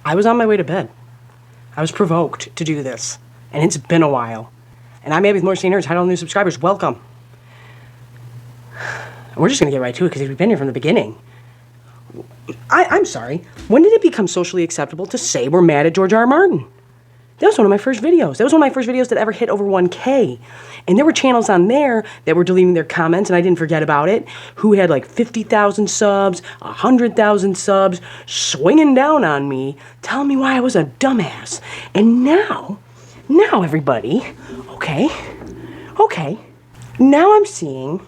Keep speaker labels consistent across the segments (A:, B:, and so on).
A: I was on my way to bed. I was provoked to do this, and it's been a while. And I'm Abby with MotorCityNerds. Hi to all new subscribers. Welcome. We're just going to get right to it because we've been here from the beginning. I'm sorry. When did it become socially acceptable to say we're mad at George R. R. Martin? That was one of my first videos. That was one of my first videos that ever hit over 1K. And there were channels on there that were deleting their comments, and I didn't forget about it, who had like 50,000 subs, 100,000 subs, swinging down on me, telling me why I was a dumbass. And now everybody, okay, now I'm seeing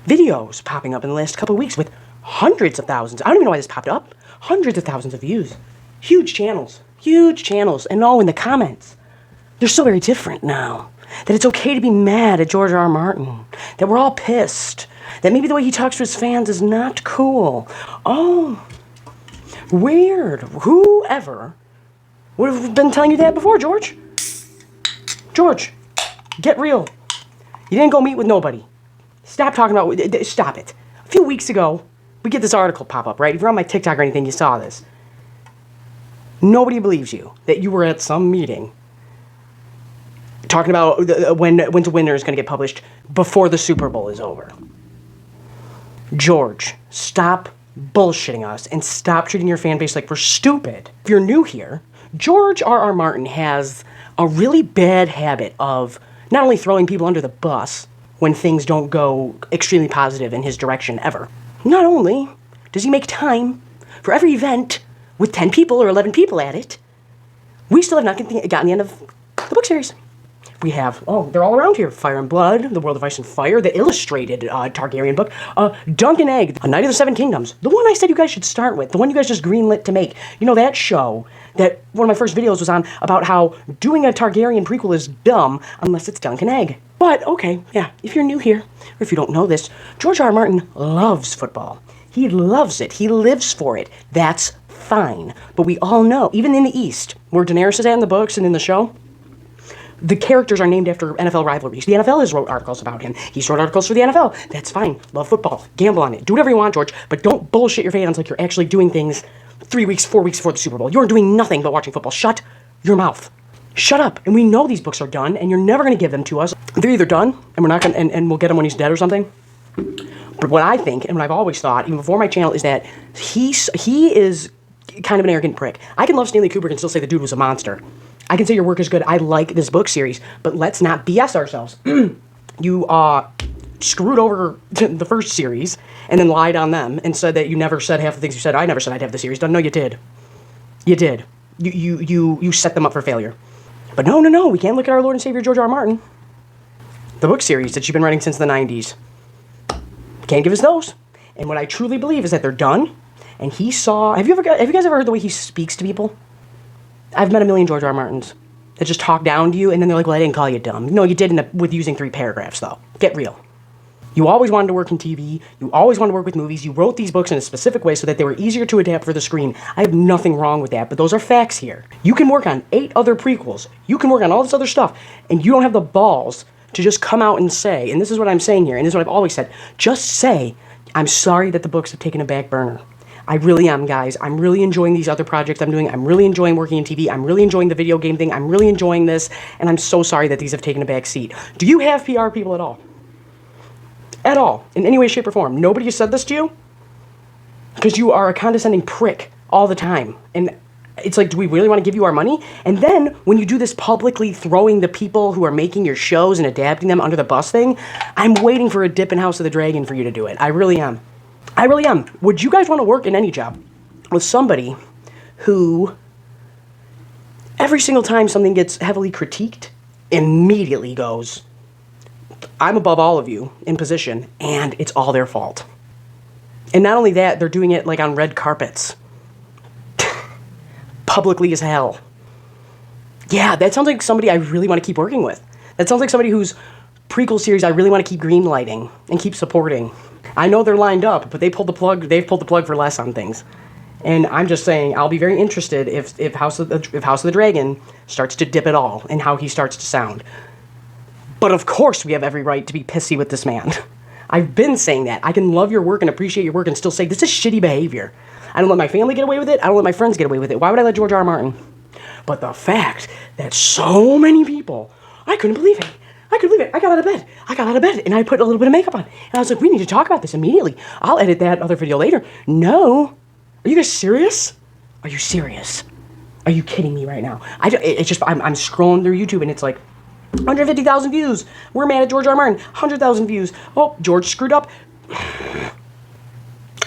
A: videos popping up in the last couple of weeks with hundreds of thousands. I don't even know why this popped up. Hundreds of thousands of views. Huge channels. And in the comments, they're so very different now. That it's okay to be mad at George R. R. Martin. That we're all pissed. That maybe the way he talks to his fans is not cool. Oh, weird. Whoever would have been telling you that before, George? George, get real. You didn't go meet with nobody. Stop talking about... Stop it. A few weeks ago, we get this article pop up, right? If you're on my TikTok or anything, you saw this. Nobody believes you that you were at some meeting talking about when To Winner is going to get published before the Super Bowl is over. George, stop bullshitting us and stop treating your fan base like we're stupid. If you're new here, George R. R. Martin has a really bad habit of not only throwing people under the bus when things don't go extremely positive in his direction ever. Not only does he make time for every event with 10 people or 11 people at it, we still have not gotten the end of the book series. We have, they're all around here. Fire and Blood, The World of Ice and Fire, the illustrated Targaryen book, Dunk and Egg, A Knight of the Seven Kingdoms, the one I said you guys should start with, the one you guys just greenlit to make. You know, that show that one of my first videos was on about how doing a Targaryen prequel is dumb unless it's Dunk and Egg. But, okay, yeah, if you're new here, or if you don't know this, George R. R. Martin loves football. He loves it. He lives for it. That's fine. But we all know, even in the East, where Daenerys is at in the books and in the show, the characters are named after NFL rivalries. The NFL has wrote articles about him. He's wrote articles for the NFL. That's fine. Love football. Gamble on it. Do whatever you want, George. But don't bullshit your fans like you're actually doing things 3 weeks, 4 weeks before the Super Bowl. You're doing nothing but watching football. Shut your mouth. Shut up. And we know these books are done, and you're never going to give them to us. They're either done, and we're not going and we'll get him when he's dead or something. But what I think, and what I've always thought, even before my channel, is that he is kind of an arrogant prick. I can love Stanley Kubrick and still say the dude was a monster. I can say your work is good. I like this book series, but let's not BS ourselves. You screwed over the first series and then lied on them and said that you never said half the things you said. I never said I'd have the series done. No, you did. You did. You set them up for failure. But no, we can't look at our Lord and Savior George R. R. Martin. The book series that you've been writing since the 90s. Can't give us those. And what I truly believe is that they're done. And he saw... Have you guys ever heard the way he speaks to people? I've met a million George R. R. Martins that just talk down to you, and then they're like, well, I didn't call you dumb. No, you did with using 3 paragraphs, though. Get real. You always wanted to work in TV. You always wanted to work with movies. You wrote these books in a specific way so that they were easier to adapt for the screen. I have nothing wrong with that, but those are facts here. You can work on 8 other prequels. You can work on all this other stuff, and you don't have the balls to just come out and say, and this is what I'm saying here, and this is what I've always said, just say, I'm sorry that the books have taken a back burner. I really am, guys. I'm really enjoying these other projects I'm doing. I'm really enjoying working in TV. I'm really enjoying the video game thing. I'm really enjoying this, and I'm so sorry that these have taken a back seat. Do you have PR people at all? At all. In any way, shape, or form. Nobody has said this to you? Because you are a condescending prick all the time. And it's like, do we really want to give you our money? And then, when you do this publicly throwing the people who are making your shows and adapting them under the bus thing, I'm waiting for a dip in House of the Dragon for you to do it. I really am. I really am. Would you guys want to work in any job with somebody who, every single time something gets heavily critiqued, immediately goes, I'm above all of you in position, and it's all their fault? And not only that, they're doing it like on red carpets. Publicly as hell. Yeah, that sounds like somebody I really want to keep working with. That sounds like somebody whose prequel series I really want to keep greenlighting and keep supporting. I know they're lined up, but they've pulled the plug for less on things. And I'm just saying, I'll be very interested if House of the Dragon starts to dip at all and how he starts to sound. But of course we have every right to be pissy with this man. I've been saying that. I can love your work and appreciate your work and still say, this is shitty behavior. I don't let my family get away with it. I don't let my friends get away with it. Why would I let George R. R. Martin? But the fact that so many people, I couldn't believe it. I couldn't believe it. I got out of bed and I put a little bit of makeup on. And I was like, we need to talk about this immediately. I'll edit that other video later. No. Are you guys serious? Are you serious? Are you kidding me right now? I'm scrolling through YouTube and it's like 150,000 views. We're mad at George R. R. Martin. 100,000 views. Oh, George screwed up.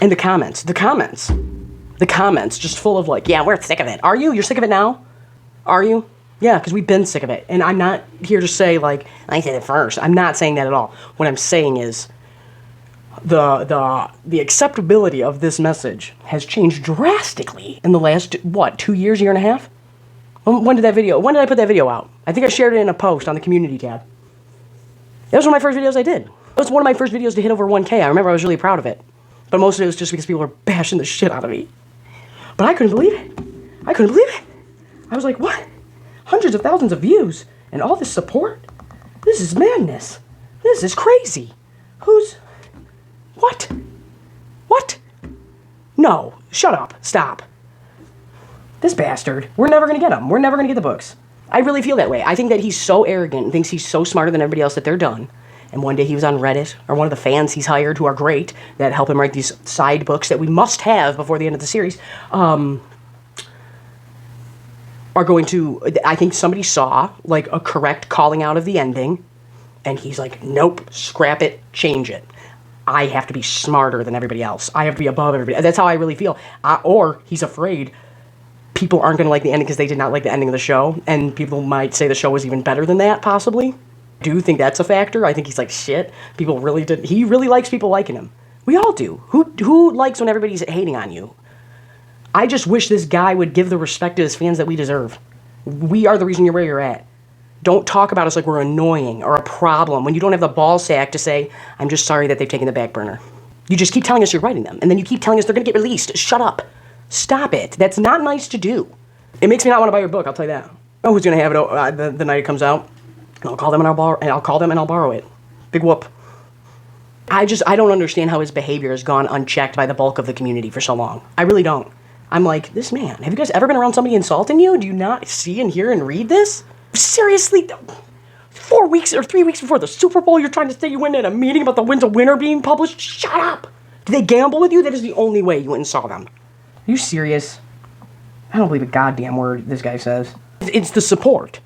A: And the comments just full of like, yeah, we're sick of it. Are you? You're sick of it now? Are you? Yeah, because we've been sick of it. And I'm not here to say, like, I said it first. I'm not saying that at all. What I'm saying is the acceptability of this message has changed drastically in the last, 2 years, year and a half? When did I put that video out? I think I shared it in a post on the community tab. That was one of my first videos I did. It was one of my first videos to hit over 1K. I remember I was really proud of it. But most of it was just because people were bashing the shit out of me. But I couldn't believe it. I was like, what? Hundreds of thousands of views and all this support? This is madness. This is crazy. What? No, shut up. Stop. This bastard. We're never going to get him. We're never going to get the books. I really feel that way. I think that he's so arrogant and thinks he's so smarter than everybody else that they're done. And one day he was on Reddit, or one of the fans he's hired who are great, that help him write these side books that we must have before the end of the series, are going to, I think somebody saw, like, a correct calling out of the ending, and he's like, nope, scrap it, change it. I have to be smarter than everybody else. I have to be above everybody. That's how I really feel. Or he's afraid people aren't going to like the ending because they did not like the ending of the show, and people might say the show was even better than that, possibly. I do think that's a factor. I think he's like, shit, people really did. He really likes people liking him. We all do. Who likes when everybody's hating on you? I just wish this guy would give the respect to his fans that we deserve. We are the reason you're where you're at. Don't talk about us like we're annoying or a problem when you don't have the ball sack to say, I'm just sorry that they've taken the back burner. You just keep telling us you're writing them, and then you keep telling us they're going to get released. Shut up. Stop it. That's not nice to do. It makes me not want to buy your book, I'll tell you that. Oh, who's going to have it the night it comes out? And I'll call them and I'll borrow it. Big whoop. I don't understand how his behavior has gone unchecked by the bulk of the community for so long. I really don't. I'm like, this man, have you guys ever been around somebody insulting you? Do you not see and hear and read this? Seriously? 4 weeks or 3 weeks before the Super Bowl, you're trying to say you went at a meeting about the wins of winner being published? Shut up! Do they gamble with you? That is the only way you went and saw them. Are you serious? I don't believe a goddamn word this guy says. It's the support.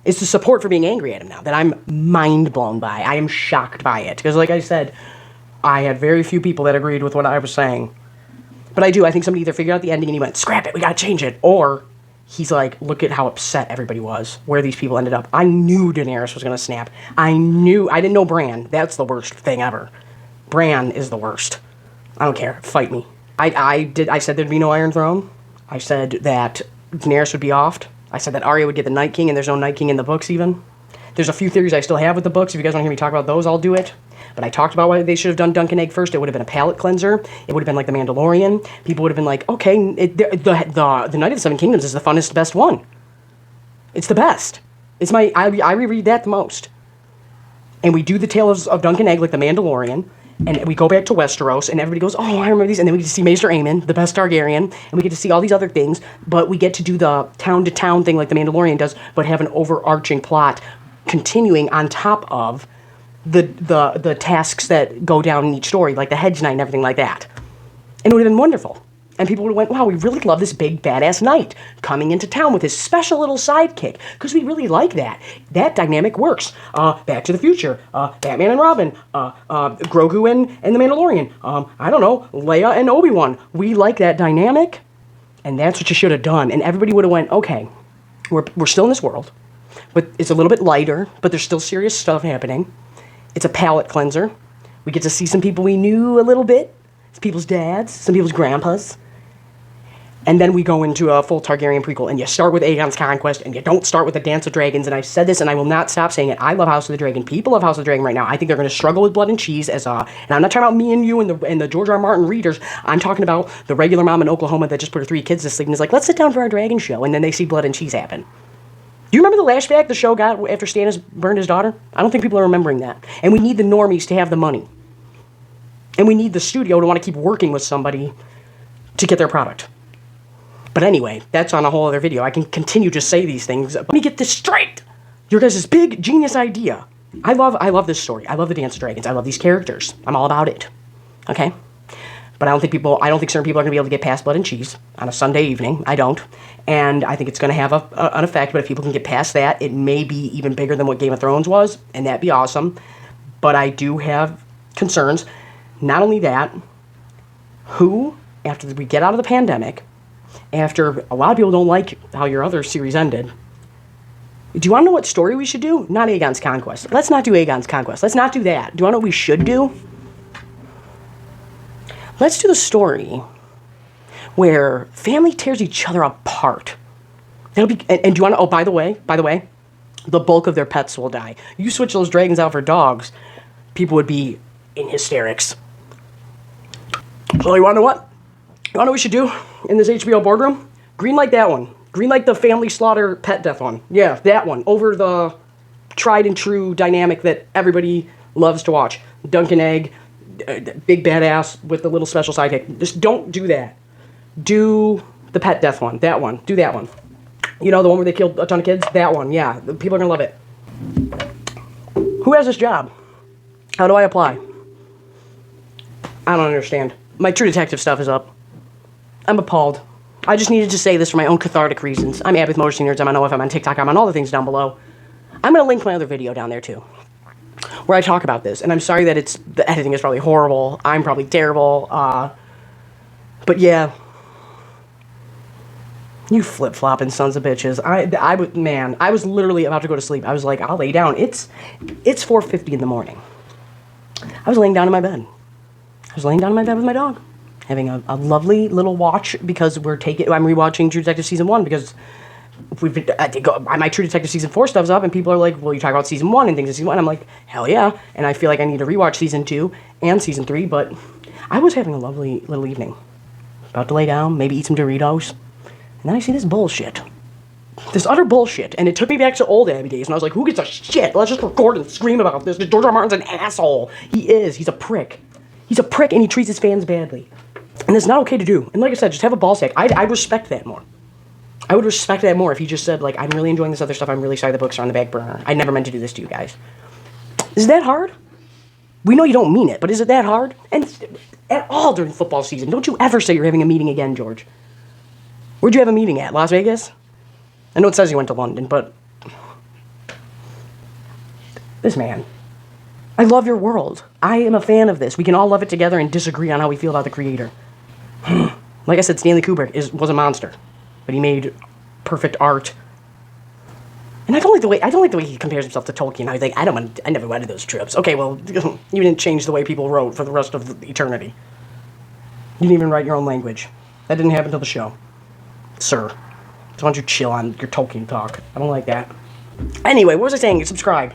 A: It's the support for being angry at him now that I'm mind blown by. I am shocked by it. Because like I said, I had very few people that agreed with what I was saying. But I think somebody either figured out the ending and he went, scrap it, we gotta change it. Or he's like, look at how upset everybody was, where these people ended up. I knew Daenerys was gonna snap. I didn't know Bran. That's the worst thing ever. Bran is the worst. I don't care, fight me. I said there'd be no Iron Throne. I said that Daenerys would be offed. I said that Arya would get the Night King, and there's no Night King in the books even. There's a few theories I still have with the books. If you guys want to hear me talk about those, I'll do it. But I talked about why they should have done Dunk and Egg first. It would have been a palate cleanser. It would have been like The Mandalorian. People would have been like, okay, the Night of the Seven Kingdoms is the funnest, best one. It's the best. I reread that the most. And we do the Tale of Dunk and Egg like The Mandalorian. And we go back to Westeros, and everybody goes, oh, I remember these. And then we get to see Maester Aemon, the best Targaryen, and we get to see all these other things, but we get to do the town-to-town thing like The Mandalorian does, but have an overarching plot continuing on top of the tasks that go down in each story, like the Hedge Knight and everything like that. And it would have been wonderful. And people would have went, wow, we really love this big badass knight coming into town with his special little sidekick, because we really like that. That dynamic works. Back to the Future, Batman and Robin, Grogu and the Mandalorian, I don't know, Leia and Obi-Wan. We like that dynamic, and that's what you should have done. And everybody would have went, okay, we're still in this world, but it's a little bit lighter, but there's still serious stuff happening. It's a palate cleanser. We get to see some people we knew a little bit. It's people's dads, some people's grandpas. And then we go into a full Targaryen prequel, and you start with Aegon's Conquest, and you don't start with the Dance of Dragons, and I've said this, and I will not stop saying it. I love House of the Dragon. People love House of the Dragon right now. I think they're going to struggle with Blood and Cheese and I'm not talking about me and you and the George R. R. Martin readers. I'm talking about the regular mom in Oklahoma that just put her 3 kids to sleep and is like, let's sit down for our dragon show, and then they see Blood and Cheese happen. Do you remember the lashback the show got after Stannis burned his daughter? I don't think people are remembering that. And we need the normies to have the money. And we need the studio to want to keep working with somebody to get their product. But anyway, that's on a whole other video. I can continue to say these things. Let me get this straight. Your guys' big genius idea. I love this story. I love the Dance of Dragons. I love these characters. I'm all about it. Okay? But I don't think certain people are going to be able to get past Blood and Cheese on a Sunday evening. I don't. And I think it's going to have an effect, but if people can get past that, it may be even bigger than what Game of Thrones was, and that'd be awesome. But I do have concerns. Not only that, after we get out of the pandemic, after a lot of people don't like how your other series ended, do you want to know what story we should do? Not Aegon's Conquest. Let's not do Aegon's Conquest. Let's not do that. Do you want to know what we should do? Let's do the story where family tears each other apart. That'll be, and do you want to, oh, by the way, the bulk of their pets will die. You switch those dragons out for dogs, people would be in hysterics. So you want to know what? You want to know what we should do in this HBO boardroom? Greenlight that one. Greenlight the family slaughter pet death one. Yeah, that one. Over the tried and true dynamic that everybody loves to watch. Dunkin' Egg, big badass with the little special sidekick. Just don't do that. Do the pet death one. That one. Do that one. You know, the one where they killed a ton of kids? That one. Yeah. People are going to love it. Who has this job? How do I apply? I don't understand. My True Detective stuff is up. I'm appalled. I just needed to say this for my own cathartic reasons. I'm Ab with MotorCityNerds. I'm on OF. I'm on TikTok. I'm on all the things down below. I'm going to link my other video down there too, where I talk about this. And I'm sorry that the editing is probably horrible. I'm probably terrible. But yeah. You flip-flopping sons of bitches. I was literally about to go to sleep. I was like, I'll lay down. It's 4:50 in the morning. I was laying down in my bed. I was laying down in my bed with my dog, having a lovely little watch because I'm rewatching True Detective Season 1 because my True Detective Season 4 stuff's up and people are like, well, you talk about Season 1 and things in Season 1. I'm like, hell yeah. And I feel like I need to rewatch Season 2 and Season 3, but I was having a lovely little evening. About to lay down, maybe eat some Doritos. And then I see this bullshit. This utter bullshit. And it took me back to old Abby days. And I was like, who gives a shit? Let's just record and scream about this. George R. R. Martin's an asshole. He is. He's a prick. He's a prick and he treats his fans badly. And it's not okay to do. And like I said, just have a ball sack. I'd respect that more. I would respect that more if he just said, like, I'm really enjoying this other stuff. I'm really sorry the books are on the back burner. I never meant to do this to you guys. Is that hard? We know you don't mean it, but is it that hard? And at all during football season, don't you ever say you're having a meeting again, George. Where'd you have a meeting at? Las Vegas? I know it says you went to London, but this man. I love your world. I am a fan of this. We can all love it together and disagree on how we feel about the creator. Like I said, Stanley Kubrick was a monster, but he made perfect art. And I don't like the way he compares himself to Tolkien. I think I never went to those trips. Okay, well, you didn't change the way people wrote for the rest of eternity. You didn't even write your own language. That didn't happen until the show. Sir, why don't you chill on your Tolkien talk? I don't like that. Anyway, what was I saying? Subscribe.